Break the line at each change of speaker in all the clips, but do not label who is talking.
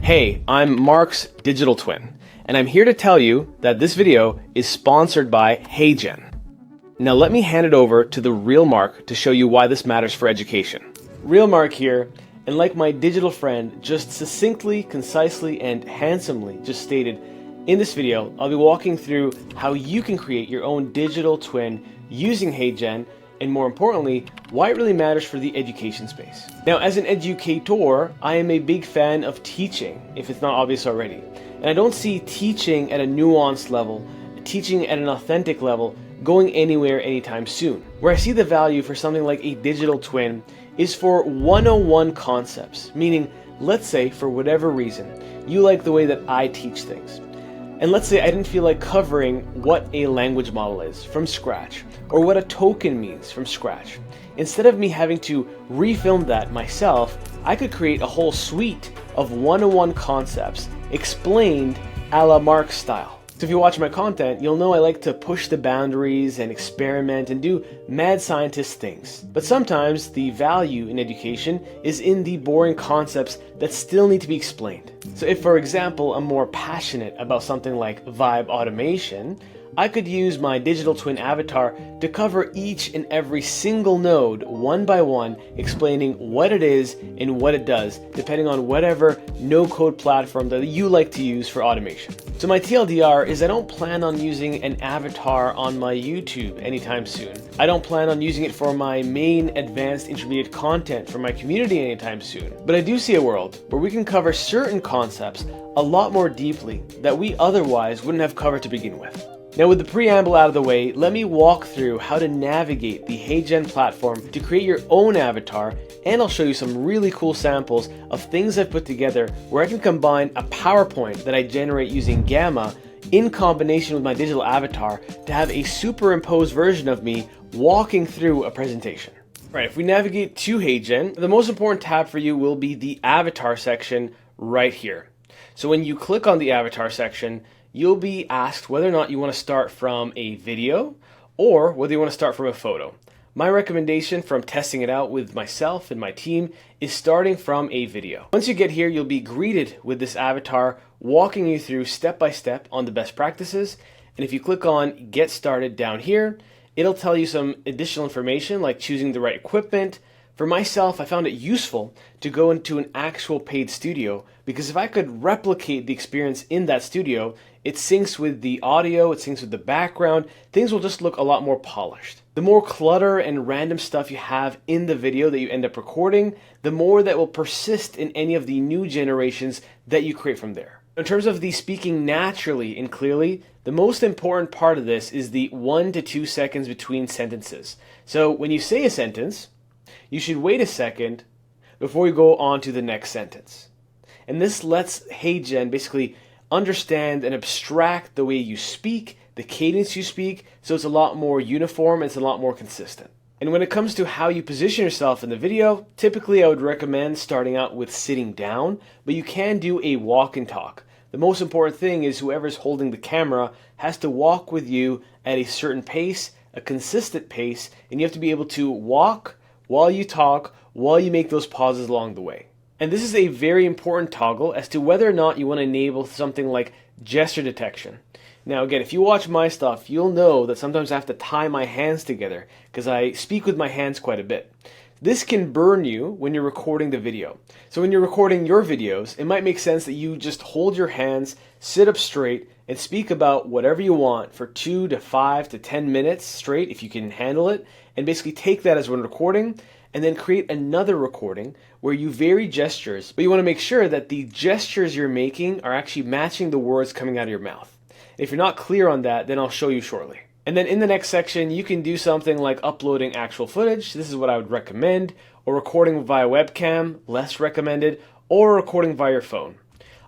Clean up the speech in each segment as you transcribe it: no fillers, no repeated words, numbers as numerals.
Hey, I'm Mark's digital twin, and I'm here to tell you that this video is sponsored by HeyGen. Now let me hand it over to the real Mark to show you why this matters for education. Real Mark here, and like my digital friend just succinctly, concisely, and handsomely just stated, in this video, I'll be walking through how you can create your own digital twin using HeyGen, and more importantly, why it really matters for the education space. Now, as an educator, I am a big fan of teaching, if it's not obvious already. And I don't see teaching at a nuanced level, teaching at an authentic level, going anywhere anytime soon. Where I see the value for something like a digital twin is for 101 concepts, meaning, let's say, for whatever reason, you like the way that I teach things. And let's say I didn't feel like covering what a language model is from scratch, or what a token means from scratch. Instead of me having to refilm that myself, I could create a whole suite of 101 concepts explained a la Mark style. So if you watch my content, you'll know I like to push the boundaries and experiment and do mad scientist things. But sometimes the value in education is in the boring concepts that still need to be explained. So if, for example, I'm more passionate about something like vibe automation, I could use my digital twin avatar to cover each and every single node one by one, explaining what it is and what it does, depending on whatever no-code platform that you like to use for automation. So my TLDR is I don't plan on using an avatar on my YouTube anytime soon. I don't plan on using it for my main advanced intermediate content for my community anytime soon. But I do see a world where we can cover certain concepts a lot more deeply that we otherwise wouldn't have covered to begin with. Now with the preamble out of the way, let me walk through how to navigate the HeyGen platform to create your own avatar, and I'll show you some really cool samples of things I've put together where I can combine a PowerPoint that I generate using Gamma in combination with my digital avatar to have a superimposed version of me walking through a presentation. Right, if we navigate to HeyGen, the most important tab for you will be the avatar section right here. So when you click on the avatar section, you'll be asked whether or not you want to start from a video or whether you want to start from a photo. My recommendation from testing it out with myself and my team is starting from a video. Once you get here, you'll be greeted with this avatar walking you through step by step on the best practices. And if you click on Get Started down here, it'll tell you some additional information like choosing the right equipment. For myself, I found it useful to go into an actual paid studio because if I could replicate the experience in that studio, it syncs with the audio, it syncs with the background, things will just look a lot more polished. The more clutter and random stuff you have in the video that you end up recording, the more that will persist in any of the new generations that you create from there. In terms of the speaking naturally and clearly, the most important part of this is the 1 to 2 seconds between sentences. So when you say a sentence, you should wait a second before you go on to the next sentence. And this lets HeyGen basically understand and abstract the way you speak, the cadence you speak, so it's a lot more uniform, it's a lot more consistent. And when it comes to how you position yourself in the video, typically I would recommend starting out with sitting down, but you can do a walk and talk. The most important thing is whoever's holding the camera has to walk with you at a certain pace, a consistent pace, and you have to be able to walk while you talk, while you make those pauses along the way. And this is a very important toggle as to whether or not you want to enable something like gesture detection. Now again, if you watch my stuff, you'll know that sometimes I have to tie my hands together because I speak with my hands quite a bit. This can burn you when you're recording the video. So when you're recording your videos, it might make sense that you just hold your hands, sit up straight, and speak about whatever you want for 2 to 5 to 10 minutes straight if you can handle it, and basically take that as when recording, and then create another recording where you vary gestures, but you want to make sure that the gestures you're making are actually matching the words coming out of your mouth. If you're not clear on that, then I'll show you shortly. And then in the next section, you can do something like uploading actual footage. This is what I would recommend, or recording via webcam, less recommended, or recording via your phone.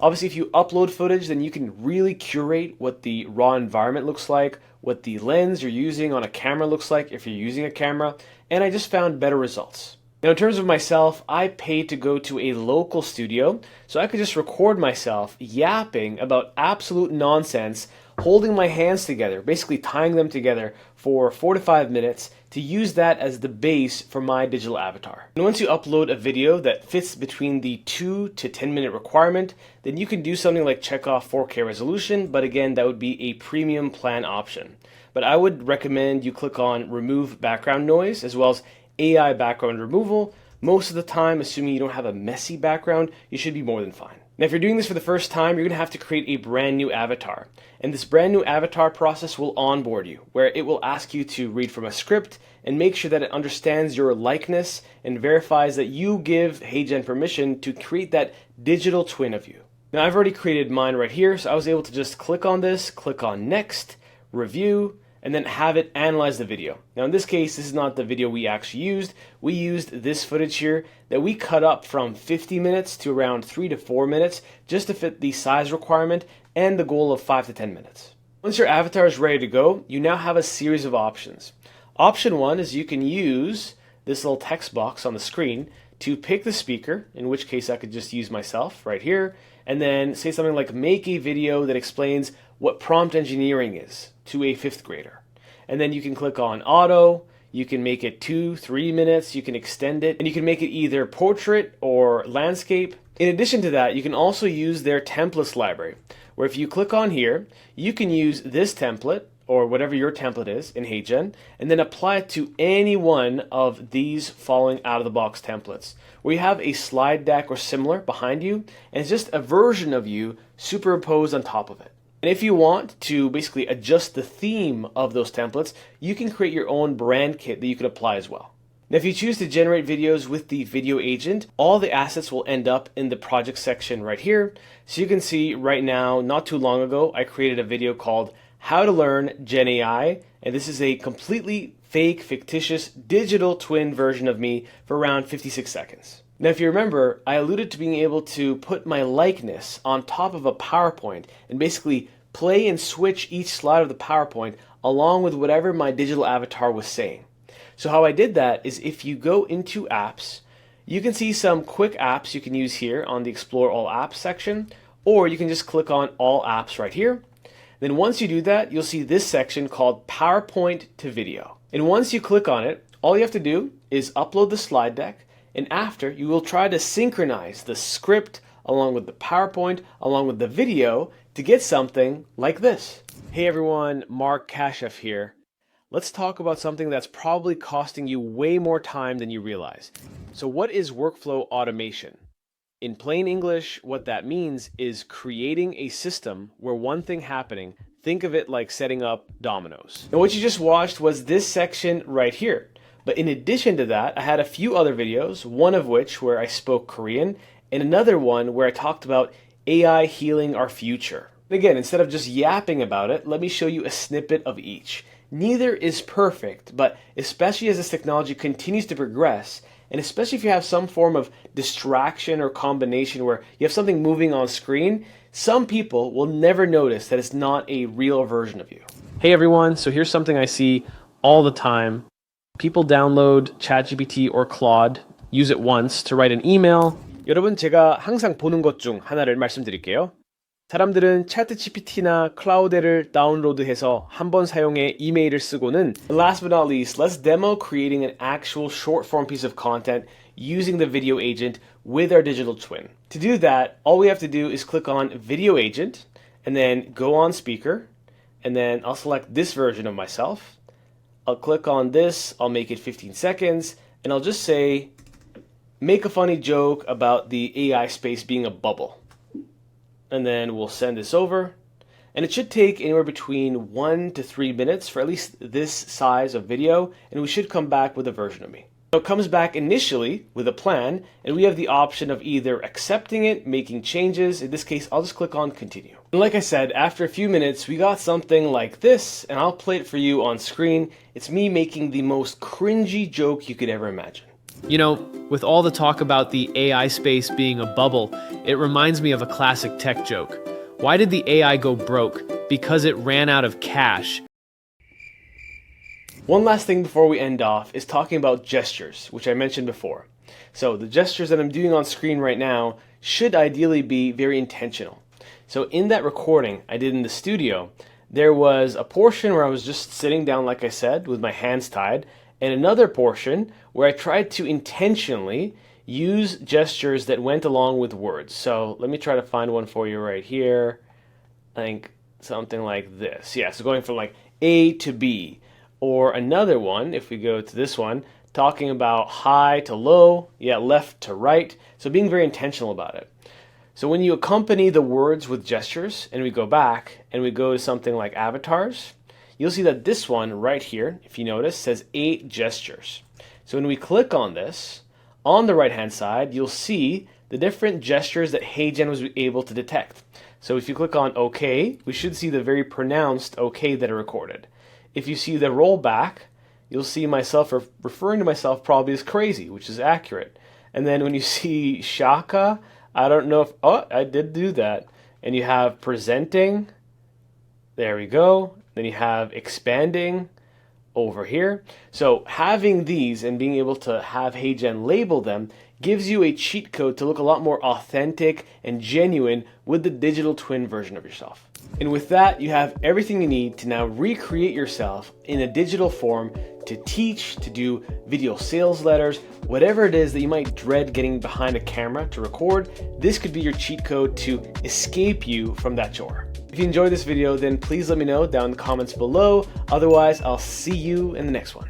Obviously, if you upload footage, then you can really curate what the raw environment looks like, what the lens you're using on a camera looks like if you're using a camera, and I just found better results. Now in terms of myself, I paid to go to a local studio so I could just record myself yapping about absolute nonsense, holding my hands together, basically tying them together for 4 to 5 minutes to use that as the base for my digital avatar. And once you upload a video that fits between the 2 to 10 minute requirement, then you can do something like check off 4K resolution, but again, that would be a premium plan option. But I would recommend you click on remove background noise as well as AI background removal. Most of the time, assuming you don't have a messy background, you should be more than fine. Now, if you're doing this for the first time, you're going to have to create a brand new avatar. And this brand new avatar process will onboard you, where it will ask you to read from a script and make sure that it understands your likeness and verifies that you give HeyGen permission to create that digital twin of you. Now, I've already created mine right here, so I was able to just click on this, click on next, review, and then have it analyze the video. Now in this case, this is not the video we actually used. We used this footage here that we cut up from 50 minutes to around 3 to 4 minutes just to fit the size requirement and the goal of 5 to 10 minutes. Once your avatar is ready to go, you now have a series of options. Option 1 is you can use this little text box on the screen to pick the speaker, in which case I could just use myself right here, and then say something like make a video that explains what prompt engineering is to a 5th grader. And then you can click on auto, you can make it 2-3 minutes, you can extend it, and you can make it either portrait or landscape. In addition to that, you can also use their templates library, where if you click on here, you can use this template or whatever your template is in HeyGen, and then apply it to any one of these following out-of-the-box templates, where you have a slide deck or similar behind you, and it's just a version of you superimposed on top of it. And if you want to basically adjust the theme of those templates, you can create your own brand kit that you can apply as well. Now, if you choose to generate videos with the video agent, all the assets will end up in the project section right here. So you can see right now, not too long ago, I created a video called How to Learn Gen AI, and this is a completely fake, fictitious, digital twin version of me for around 56 seconds. Now, if you remember, I alluded to being able to put my likeness on top of a PowerPoint and basically play and switch each slide of the PowerPoint along with whatever my digital avatar was saying. So how I did that is if you go into apps, you can see some quick apps you can use here on the Explore All Apps section, or you can just click on All Apps right here. Then once you do that, you'll see this section called PowerPoint to Video. And once you click on it, all you have to do is upload the slide deck, and after, you will try to synchronize the script along with the PowerPoint, along with the video to get something like this. Hey everyone, Mark Kashef here. Let's talk about something that's probably costing you way more time than you realize. So what is workflow automation? In plain English, what that means is creating a system where one thing happening, think of it like setting up dominoes. Now what you just watched was this section right here. But in addition to that, I had a few other videos, one of which where I spoke Korean, and another one where I talked about AI healing our future. And again, instead of just yapping about it, let me show you a snippet of each. Neither is perfect, but especially as this technology continues to progress, and especially if you have some form of distraction or combination where you have something moving on screen, some people will never notice that it's not a real version of you. Hey everyone, so here's something I see all the time. People download ChatGPT or Claude, use it once to write an email. 여러분, 제가 항상 보는 것 중 하나를 말씀드릴게요. 사람들은 챗GPT나 클라우드를 다운로드해서 한번 사용해 이메일을 쓰고는 last but not least, let's demo creating an actual short form piece of content using the video agent with our digital twin. To do that, all we have to do is click on Video Agent and then go on Speaker, and then I'll select this version of myself. I'll click on this, I'll make it 15 seconds, and I'll just say, make a funny joke about the AI space being a bubble. And then we'll send this over. And it should take anywhere between 1 to 3 minutes for at least this size of video, and we should come back with a version of me. So it comes back initially with a plan, and we have the option of either accepting it, making changes. In this case, I'll just click on continue. And like I said, after a few minutes, we got something like this, and I'll play it for you on screen. It's me making the most cringy joke you could ever imagine. You know, with all the talk about the AI space being a bubble, it reminds me of a classic tech joke. Why did the AI go broke? Because it ran out of cash. One last thing before we end off is talking about gestures, which I mentioned before. So the gestures that I'm doing on screen right now should ideally be very intentional. So in that recording I did in the studio, there was a portion where I was just sitting down, like I said, with my hands tied, and another portion where I tried to intentionally use gestures that went along with words. So let me try to find one for you right here. I think something like this. Yeah, so going from like A to B. Or another one, if we go to this one, talking about high to low, yeah, left to right. So being very intentional about it. So when you accompany the words with gestures, and we go back and we go to something like avatars, you'll see that this one right here, if you notice, says 8 gestures. So when we click on this, on the right hand side, you'll see the different gestures that HeyGen was able to detect. So if you click on OK, we should see the very pronounced OK that are recorded. If you see the rollback, you'll see myself referring to myself probably as crazy, which is accurate. And then when you see Shaka, I don't know if, oh, I did do that. And you have presenting, there we go. Then you have expanding over here. So having these and being able to have HeyGen label them gives you a cheat code to look a lot more authentic and genuine with the digital twin version of yourself. And with that, you have everything you need to now recreate yourself in a digital form to teach, to do video sales letters, whatever it is that you might dread getting behind a camera to record. This could be your cheat code to escape you from that chore. If you enjoyed this video, then please let me know down in the comments below. Otherwise, I'll see you in the next one.